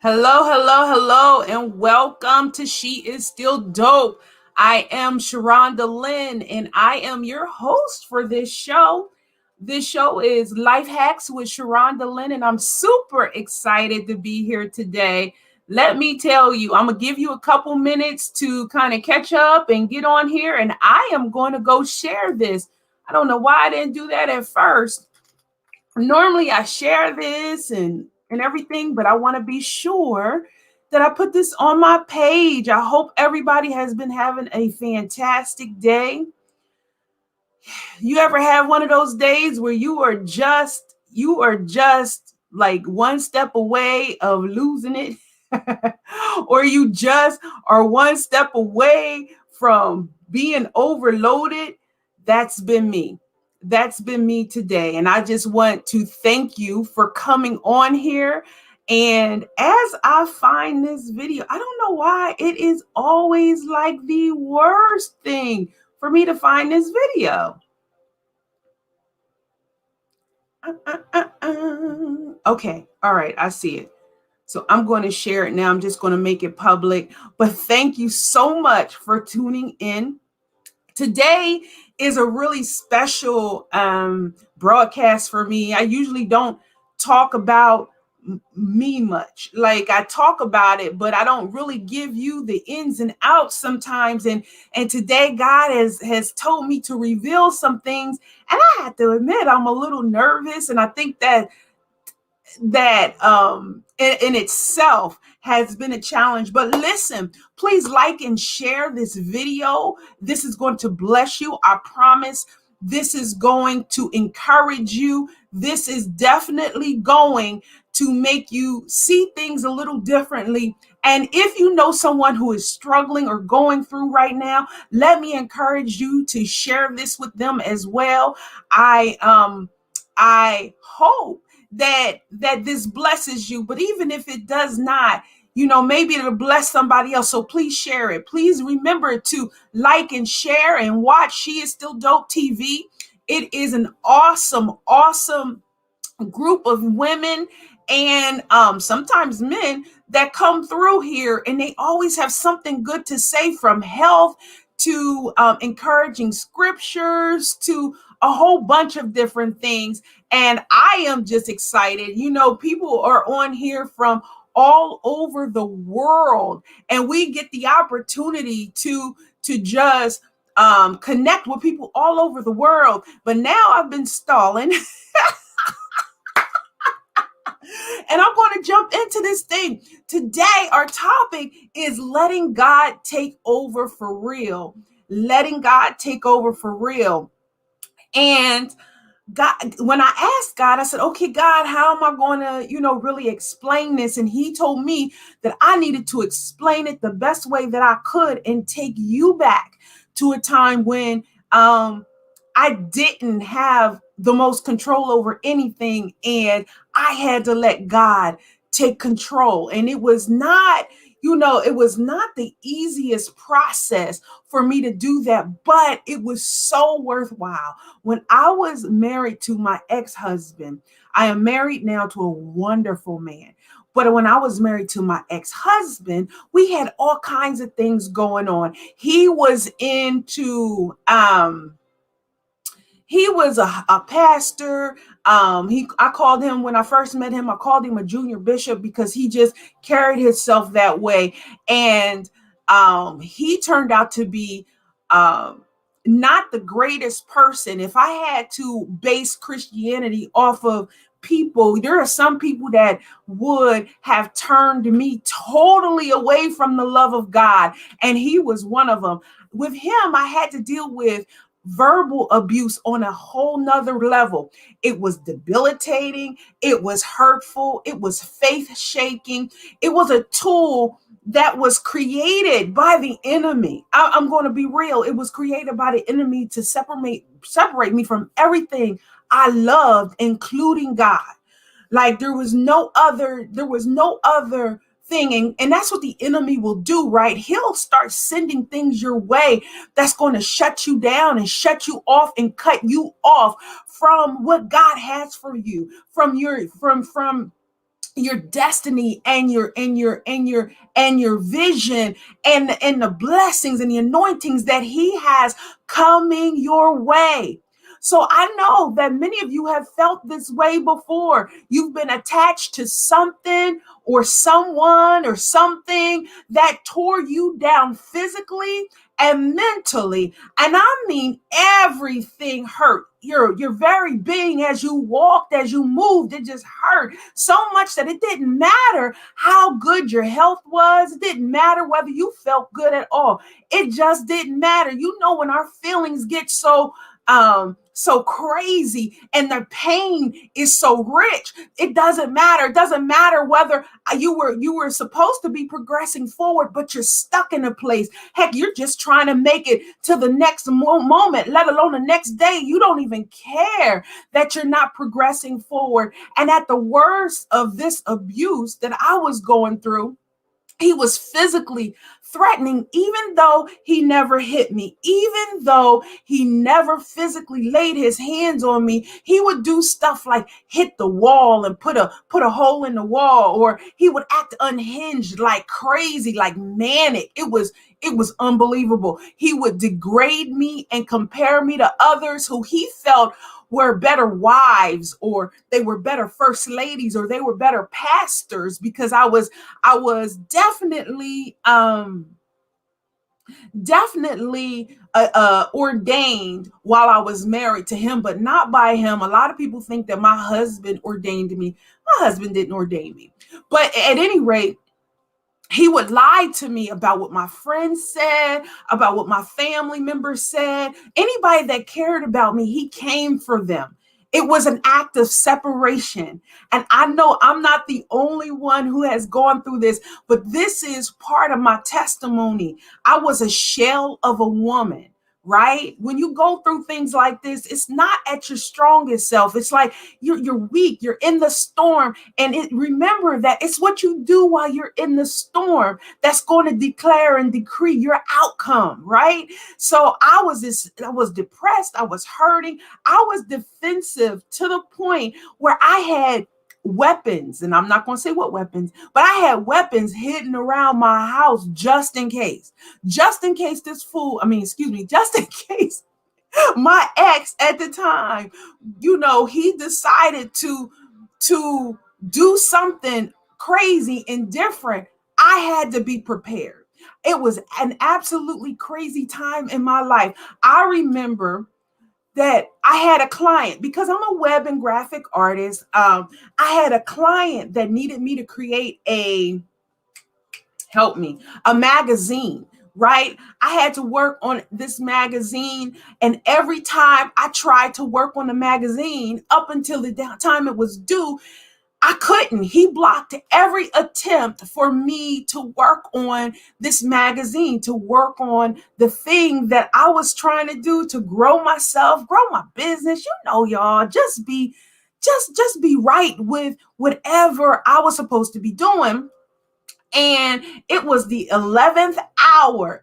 Hello, hello, hello, and welcome to She Is Still Dope. I am Sharonda Lynn, and I am your host for this show. This show is Life Hacks with Sharonda Lynn, and I'm super excited to be here today. Let me tell you, I'm going to give you a couple minutes to kind of catch up and get on here, and I am going to go share this. I don't know why I didn't do that at first. Normally I share this and everything, but I want to be sure that I put this on my page. I hope everybody has been having a fantastic day. You ever have one of those days where you are just like one step away of losing it? Or you just are one step away from being overloaded? That's been me. That's been me today. And I just want to thank you for coming on here. And as I find this video, I don't know why it is always like the worst thing for me to find this video. Okay. All right. I see it. So I'm going to share it now. I'm just going to make it public. But thank you so much for tuning in. Today is a really special broadcast for me. I usually don't talk about me much. Like I talk about it, but I don't really give you the ins and outs sometimes. And today God has told me to reveal some things. And I have to admit, I'm a little nervous. And I think that in itself has been a challenge. But listen, please like and share this video. This is going to bless you. I promise. This is going to encourage you. This is definitely going to make you see things a little differently. And if you know someone who is struggling or going through right now, let me encourage you to share this with them as well. I hope that this blesses you, but even if it does not, maybe it'll bless somebody else. So please share it. Please remember to like and share and watch She Is Still Dope TV. It is an awesome group of women and sometimes men that come through here, and they always have something good to say, from health to encouraging scriptures to a whole bunch of different things. And I am just excited. People are on here from all over the world, and we get the opportunity to just connect with people all over the world. But now I've been stalling. And I'm going to jump into this thing. Today, our topic is letting God take over for real. Letting God take over for real. And God, when I asked God, I said, okay, God, how am I going to, really explain this? And he told me that I needed to explain it the best way that I could and take you back to a time when I didn't have the most control over anything, and I had to let God take control. And it was not, it was not the easiest process for me to do that, but it was so worthwhile. When I was married to my ex-husband, I am married now to a wonderful man. But when I was married to my ex-husband, we had all kinds of things going on. He was into, he was a pastor. I called him, when I first met him, I called him a junior bishop because he just carried himself that way. And he turned out to be not the greatest person. If I had to base Christianity off of people, there are some people that would have turned me totally away from the love of God. And he was one of them. With him, I had to deal with verbal abuse on a whole nother level. It was debilitating. It was hurtful. It was faith shaking. It was a tool that was created by the enemy. I'm going to be real. It was created by the enemy to separate me from everything I loved, including God. Like there was no other thing. And that's what the enemy will do, right? He'll start sending things your way that's going to shut you down and shut you off and cut you off from what God has for you, from your destiny and your vision and the blessings and the anointings that he has coming your way. So I know that many of you have felt this way before. You've been attached to something or someone or something that tore you down physically and mentally. And I mean, everything hurt. Your very being, as you walked, as you moved, it just hurt so much that it didn't matter how good your health was. It didn't matter whether you felt good at all. It just didn't matter. You know, when our feelings get so crazy and the pain is so rich, it doesn't matter. It doesn't matter whether you were supposed to be progressing forward, but you're stuck in a place. Heck, you're just trying to make it to the next moment, let alone the next day. You don't even care that you're not progressing forward. And at the worst of this abuse that I was going through, he was physically threatening, even though he never hit me, even though he never physically laid his hands on me. He would do stuff like hit the wall and put a hole in the wall, or he would act unhinged, like crazy, like manic. It was unbelievable. He would degrade me and compare me to others who he felt were better wives, or they were better first ladies, or they were better pastors, because I was definitely ordained while I was married to him, but not by him. A lot of people think that my husband ordained me. My husband didn't ordain me. But at any rate, he would lie to me about what my friends said, about what my family members said. Anybody that cared about me, he came for them. It was an act of separation. And I know I'm not the only one who has gone through this, but this is part of my testimony. I was a shell of a woman. Right? When you go through things like this, it's not at your strongest self. It's like you're weak, you're in the storm, and remember that it's what you do while you're in the storm that's going to declare and decree your outcome, right? So I was depressed, I was hurting, I was defensive to the point where I had weapons, and I'm not going to say what weapons, but I had weapons hidden around my house just in case this fool, excuse me, just in case my ex at the time, he decided to do something crazy and different. I had to be prepared. It was an absolutely crazy time in my life. I remember that I had a client, because I'm a web and graphic artist. I had a client that needed me to create a magazine, right? I had to work on this magazine, and every time I tried to work on the magazine up until the time it was due, I couldn't. He blocked every attempt for me to work on this magazine, to work on the thing that I was trying to do to grow myself, grow my business. Y'all, just be right with whatever I was supposed to be doing. And it was the 11th hour.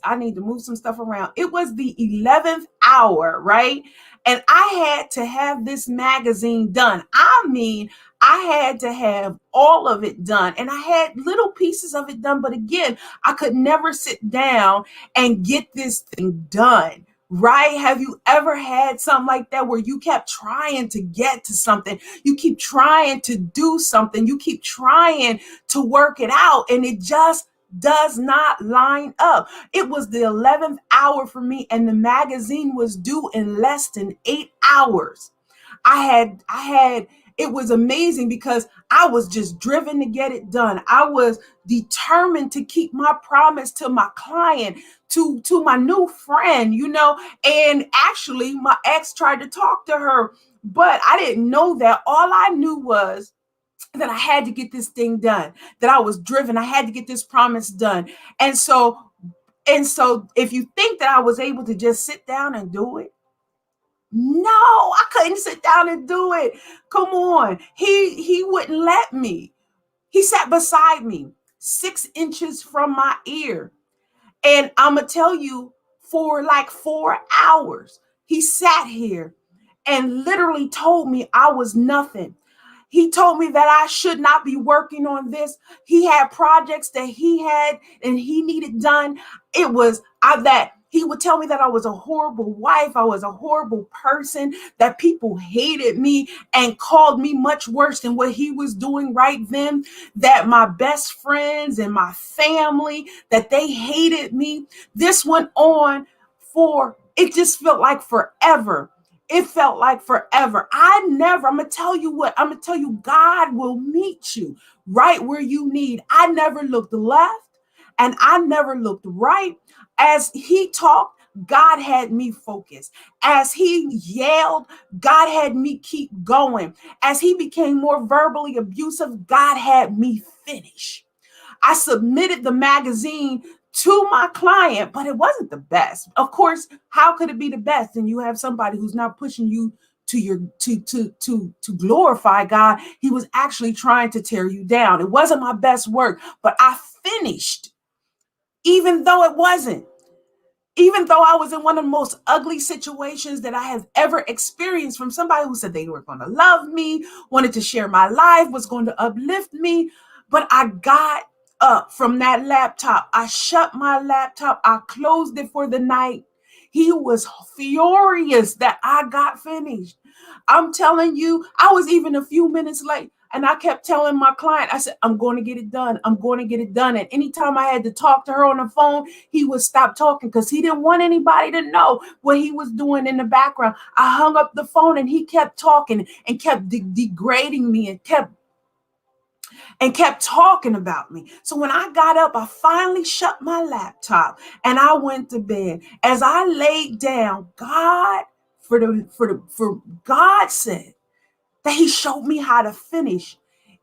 I need to move some stuff around. It was the 11th hour, right? And I had to have this magazine done. I had to have all of it done. And I had little pieces of it done. But again, I could never sit down and get this thing done. Right? Have you ever had something like that where you kept trying to get to something? You keep trying to do something. You keep trying to work it out, and it just does not line up. It was the 11th hour for me, and the magazine was due in less than 8 hours. It was amazing because I was just driven to get it done. I was determined to keep my promise to my client, to my new friend, and actually my ex tried to talk to her, but I didn't know that. All I knew was that I had to get this thing done, that I was driven. I had to get this promise done. And so if you think that I was able to just sit down and do it, no, I couldn't sit down and do it. Come on. He wouldn't let me. He sat beside me, 6 inches from my ear. And I'm going to tell you, for like 4 hours, he sat here and literally told me I was nothing. He told me that I should not be working on this. He had projects that he had and he needed done. It was that he would tell me that I was a horrible wife. I was a horrible person, that people hated me and called me much worse than what he was doing right then, that my best friends and my family, that they hated me. This went on it just felt like forever. It felt like forever. I'm going to tell you, God will meet you right where you need. I never looked left and I never looked right. As he talked, God had me focused. As he yelled, God had me keep going. As he became more verbally abusive, God had me finish. I submitted the magazine to my client, but it wasn't the best. Of course, how could it be the best? And you have somebody who's not pushing you to glorify God. He was actually trying to tear you down. It wasn't my best work, but I finished, even though it wasn't. Even though I was in one of the most ugly situations that I have ever experienced, from somebody who said they were going to love me, wanted to share my life, was going to uplift me. But I got up from that laptop. I shut my laptop. I closed it for the night. He was furious that I got finished. I'm telling you, I was even a few minutes late. And I kept telling my client, I said, I'm going to get it done. I'm going to get it done. And anytime I had to talk to her on the phone, he would stop talking because he didn't want anybody to know what he was doing in the background. I hung up the phone and he kept talking and kept degrading me and kept talking about me. So when I got up, I finally shut my laptop and I went to bed. As I laid down, God said that he showed me how to finish.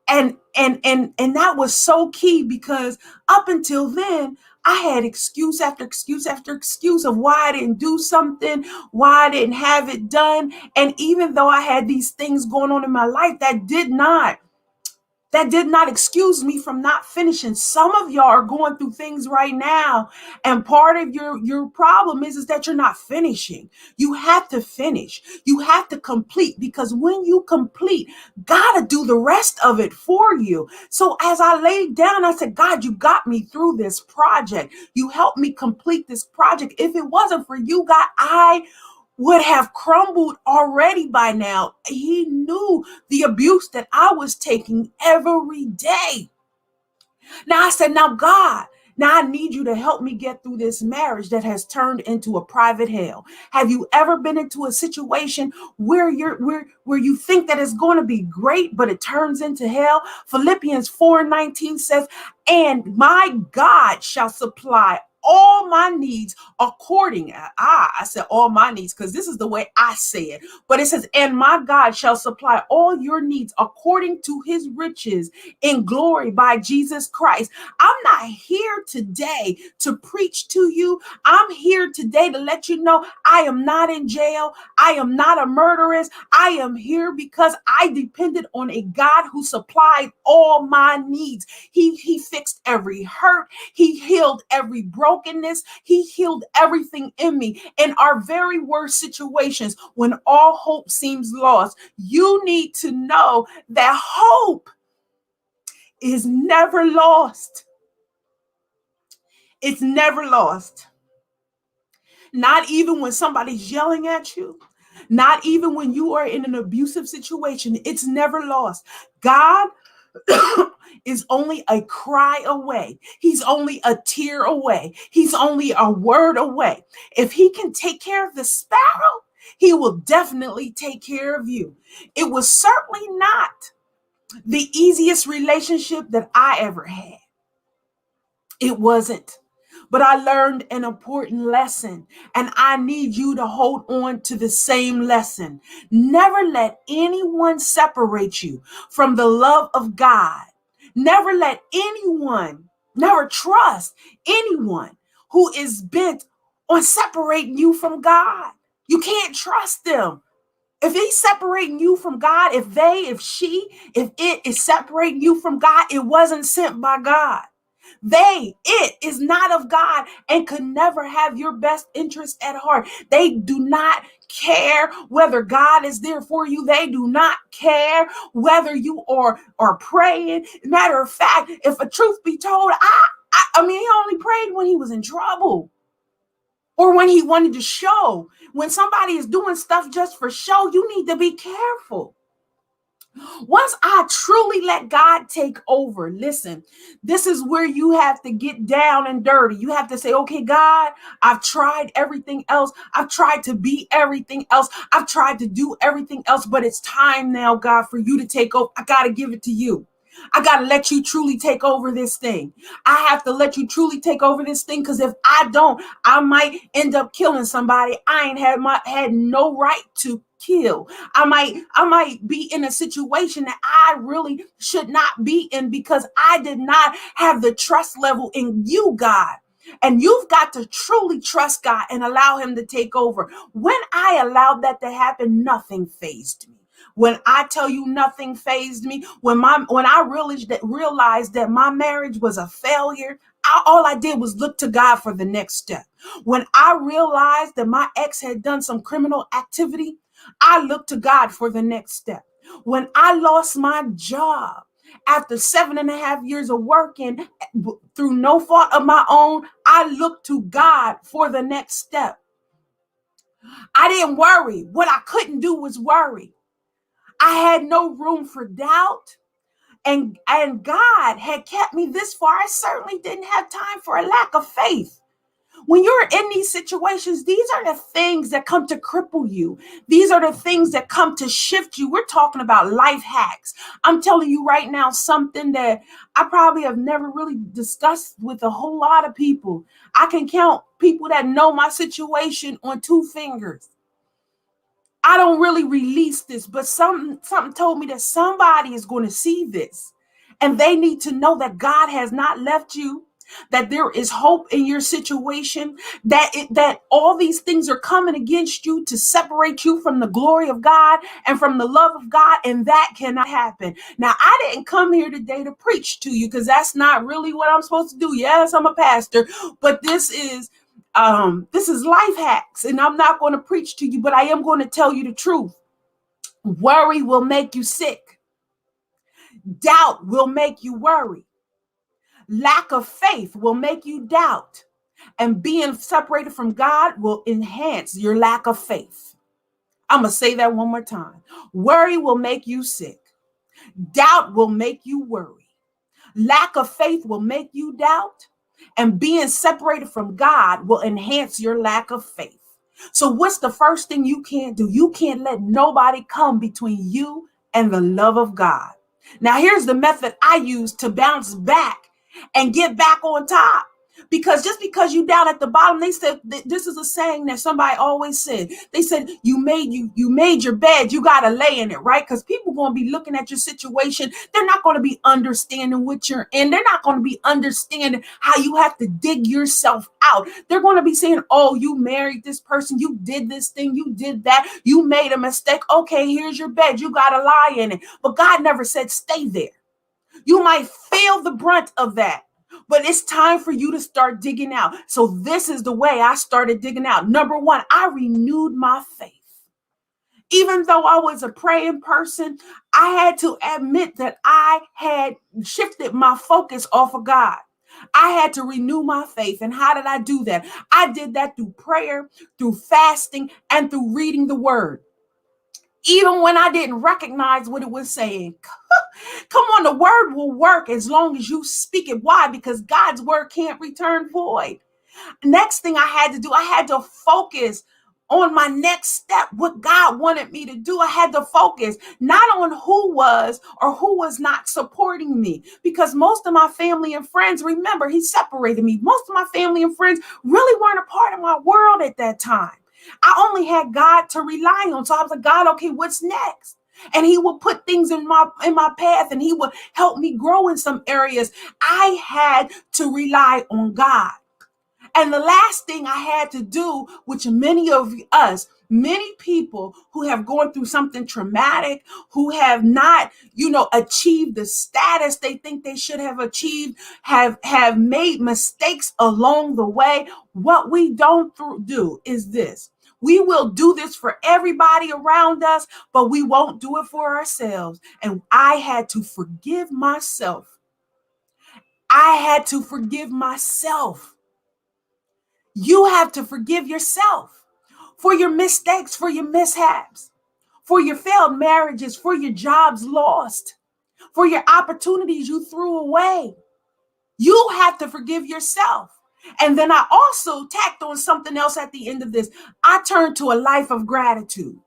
And that was so key, because up until then, I had excuse after excuse after excuse of why I didn't do something, why I didn't have it done. And even though I had these things going on in my life, that did not excuse me from not finishing. Some of y'all are going through things right now, and part of your problem is that you're not finishing. You have to finish. You have to complete, because when you complete, God will do the rest of it for you. So as I laid down, I said, God, you got me through this project. You helped me complete this project. If it wasn't for you, God, I would have crumbled already by now. He knew the abuse that I was taking every day. Now I said, now God, now I need you to help me get through this marriage that has turned into a private hell. Have you ever been into a situation where you think that it's going to be great, but it turns into hell? Philippians 4:19 says, and my God shall supply all my needs according. I said all my needs because this is the way I say it. But it says, and my God shall supply all your needs according to his riches in glory by Jesus Christ. I'm not here today to preach to you. I'm here today to let you know I am not in jail. I am not a murderess. I am here because I depended on a God who supplied all my needs. He fixed every hurt. He healed every brokenness. He healed everything in me. In our very worst situations, when all hope seems lost, you need to know that hope is never lost. It's never lost. Not even when somebody's yelling at you. Not even when you are in an abusive situation. It's never lost. God is only a cry away. He's only a tear away. He's only a word away. If he can take care of the sparrow, he will definitely take care of you. It was certainly not the easiest relationship that I ever had. It wasn't. But I learned an important lesson, and I need you to hold on to the same lesson. Never let anyone separate you from the love of God. Never never trust anyone who is bent on separating you from God. You can't trust them. If he's separating you from God, if it is separating you from God, it wasn't sent by God. It is not of God and could never have your best interest at heart. They do not care whether God is there for you. They do not care whether you are praying. Matter of fact, if a truth be told, I mean, he only prayed when he was in trouble or when he wanted to show. When somebody is doing stuff just for show, you need to be careful. Once I truly let God take over, listen, this is where you have to get down and dirty. You have to say, okay, God, I've tried everything else. I've tried to be everything else. I've tried to do everything else, but it's time now, God, for you to take over. I got to give it to you. I got to let you truly take over this thing. I have to let you truly take over this thing, because if I don't, I might end up killing somebody I ain't had no right to kill. I might be in a situation that I really should not be in, because I did not have the trust level in you, God. And you've got to truly trust God and allow him to take over. When I allowed that to happen, nothing fazed me. When I tell you nothing fazed me, when I realized that my marriage was a failure, all I did was look to God for the next step. When I realized that my ex had done some criminal activity, I looked to God for the next step. When I lost my job after 7.5 years of working through no fault of my own, I looked to God for the next step. I didn't worry. What I couldn't do was worry. I had no room for doubt. And God had kept me this far. I certainly didn't have time for a lack of faith. When you're in these situations, these are the things that come to cripple you. These are the things that come to shift you. We're talking about life hacks. I'm telling you right now, something that I probably have never really discussed with a whole lot of people. I can count people that know my situation on 2 fingers. I don't really release this, but something told me that somebody is going to see this, and they need to know that God has not left you, that there is hope in your situation, that all these things are coming against you to separate you from the glory of God and from the love of God, and that cannot happen. Now, I didn't come here today to preach to you, because that's not really what I'm supposed to do. Yes, I'm a pastor, but this is life hacks, and I'm not going to preach to you, but I am going to tell you the truth. Worry will make you sick. Doubt will make you worry. Lack of faith will make you doubt. And being separated from God will enhance your lack of faith. I'm going to say that one more time. Worry will make you sick. Doubt will make you worry. Lack of faith will make you doubt. And being separated from God will enhance your lack of faith. So what's the first thing you can't do? You can't let nobody come between you and the love of God. Now, here's the method I use to bounce back and get back on top. Because just because you down at the bottom, they said, this is a saying that somebody always said. They said, you made your bed, you got to lay in it, right? Because people going to be looking at your situation. They're not going to be understanding what you're in. They're not going to be understanding how you have to dig yourself out. They're going to be saying, oh, you married this person, you did this thing, you did that, you made a mistake. Okay, here's your bed, you got to lie in it. But God never said stay there. You might feel the brunt of that, but it's time for you to start digging out. So this is the way I started digging out. Number 1, I renewed my faith. Even though I was a praying person, I had to admit that I had shifted my focus off of God. I had to renew my faith. And how did I do that? I did that through prayer, through fasting, and through reading the word. Even when I didn't recognize what it was saying. Come on, the word will work as long as you speak it. Why? Because God's word can't return void. Next thing I had to do, I had to focus on my next step, what God wanted me to do. I had to focus not on who was or who was not supporting me, because most of my family and friends, remember, he separated me. Most of my family and friends really weren't a part of my world at that time. I only had God to rely on. So I was like, God, okay, what's next? And he will put things in my path, and he will help me grow in some areas. I had to rely on God. And the last thing I had to do, which many people who have gone through something traumatic, who have not, achieved the status they think they should have achieved, have made mistakes along the way. What we don't do is this. We will do this for everybody around us, but we won't do it for ourselves. And I had to forgive myself. You have to forgive yourself for your mistakes, for your mishaps, for your failed marriages, for your jobs lost, for your opportunities you threw away. You have to forgive yourself. And then I also tacked on something else at the end of this. I turned to a life of gratitude.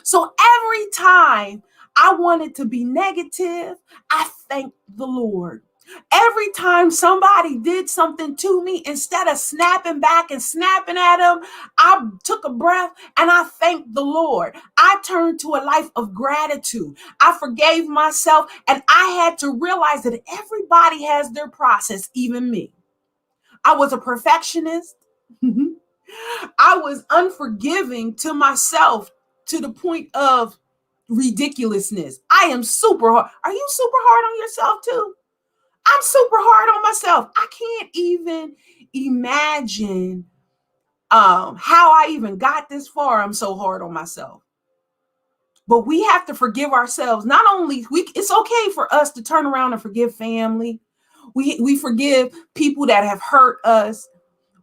So every time I wanted to be negative, I thanked the Lord. Every time somebody did something to me, instead of snapping back and snapping at them, I took a breath and I thanked the Lord. I turned to a life of gratitude. I forgave myself, and I had to realize that everybody has their process, even me. I was a perfectionist. I was unforgiving to myself to the point of ridiculousness. I am super hard. Are you super hard on yourself too? I'm super hard on myself. I can't even imagine how I even got this far. I'm so hard on myself. But we have to forgive ourselves. Not only it's okay for us to turn around and forgive family. We forgive people that have hurt us.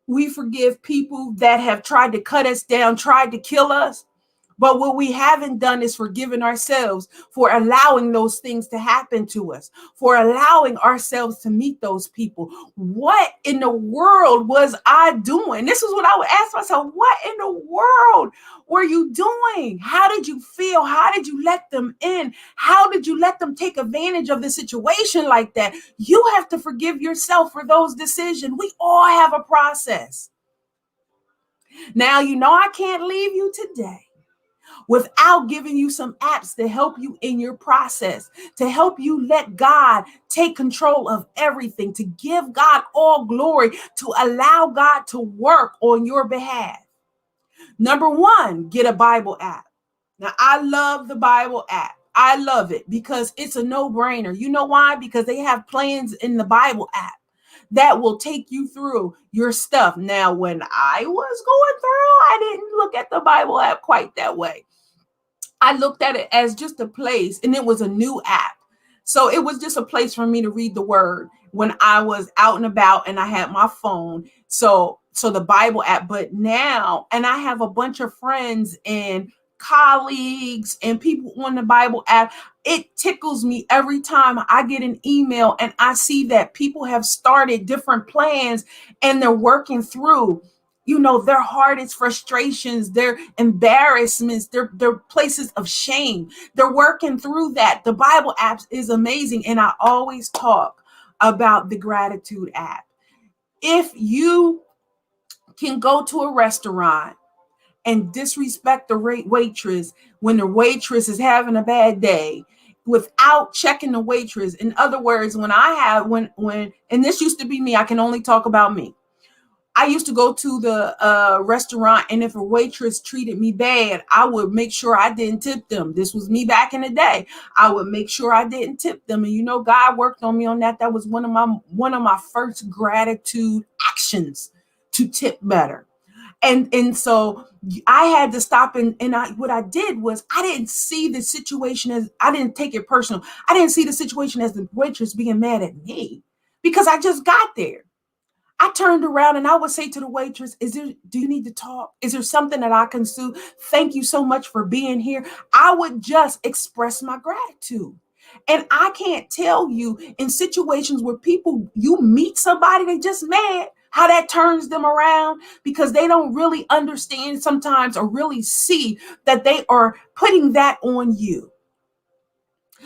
We forgive people that have tried to cut us down, tried to kill us. But what we haven't done is forgiven ourselves for allowing those things to happen to us, for allowing ourselves to meet those people. What in the world was I doing? This is what I would ask myself. What in the world were you doing? How did you feel? How did you let them in? How did you let them take advantage of the situation like that? You have to forgive yourself for those decisions. We all have a process. Now, I can't leave you today without giving you some apps to help you in your process, to help you let God take control of everything, to give God all glory, to allow God to work on your behalf. Number one, get a Bible app. Now, I love the Bible app. I love it because it's a no-brainer. You know why? Because they have plans in the Bible app that will take you through your stuff. Now, when I was going through, I didn't look at the Bible app quite that way. I looked at it as just a place, and it was a new app. So it was just a place for me to read the word when I was out and about and I had my phone. So the Bible app, but now, and I have a bunch of friends and colleagues and people on the Bible app. It tickles me every time I get an email and I see that people have started different plans and they're working through their hardest frustrations, their embarrassments, their places of shame. They're working through that. The Bible app is amazing. And I always talk about the gratitude app. If you can go to a restaurant and disrespect the waitress when the waitress is having a bad day without checking the waitress. In other words, when and this used to be me, I can only talk about me. I used to go to the restaurant, and if a waitress treated me bad, I would make sure I didn't tip them. This was me back in the day. I would make sure I didn't tip them. And God worked on me on that. That was one of my first gratitude actions, to tip better. And so I had to stop, and what I did was I didn't see the situation as, I didn't take it personal. I didn't see the situation as the waitress being mad at me because I just got there. I turned around and I would say to the waitress, do you need to talk? Is there something that I can do? Thank you so much for being here. I would just express my gratitude. And I can't tell you, in situations where you meet somebody, they just mad, how that turns them around, because they don't really understand sometimes or really see that they are putting that on you.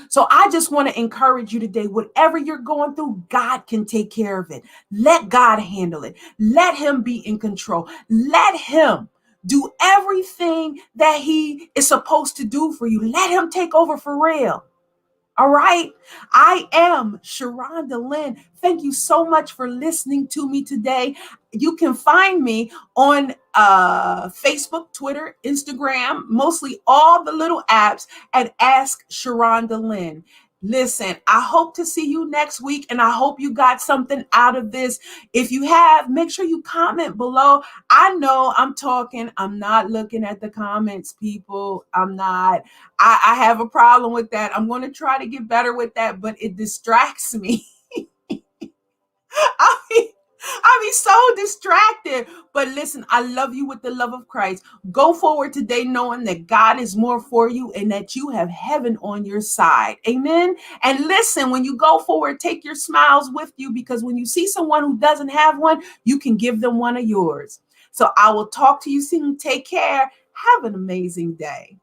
So I just want to encourage you today, whatever you're going through, God can take care of it. Let God handle it. Let him be in control. Let him do everything that he is supposed to do for you. Let him take over for real. All right. I am Sharonda Lynn. Thank you so much for listening to me today. You can find me on Facebook, Twitter, Instagram, mostly all the little apps at Ask Sharonda Lynn. Listen, I hope to see you next week, and I hope you got something out of this. If you have, make sure you comment below. I know I'm talking. I'm not looking at the comments, people. I'm not. I have a problem with that. I'm going to try to get better with that, but it distracts me. I mean, I be so distracted. But listen, I love you with the love of Christ. Go forward today knowing that God is more for you and that you have heaven on your side. Amen. And listen, when you go forward, take your smiles with you, because when you see someone who doesn't have one, you can give them one of yours. So I will talk to you soon. Take care. Have an amazing day.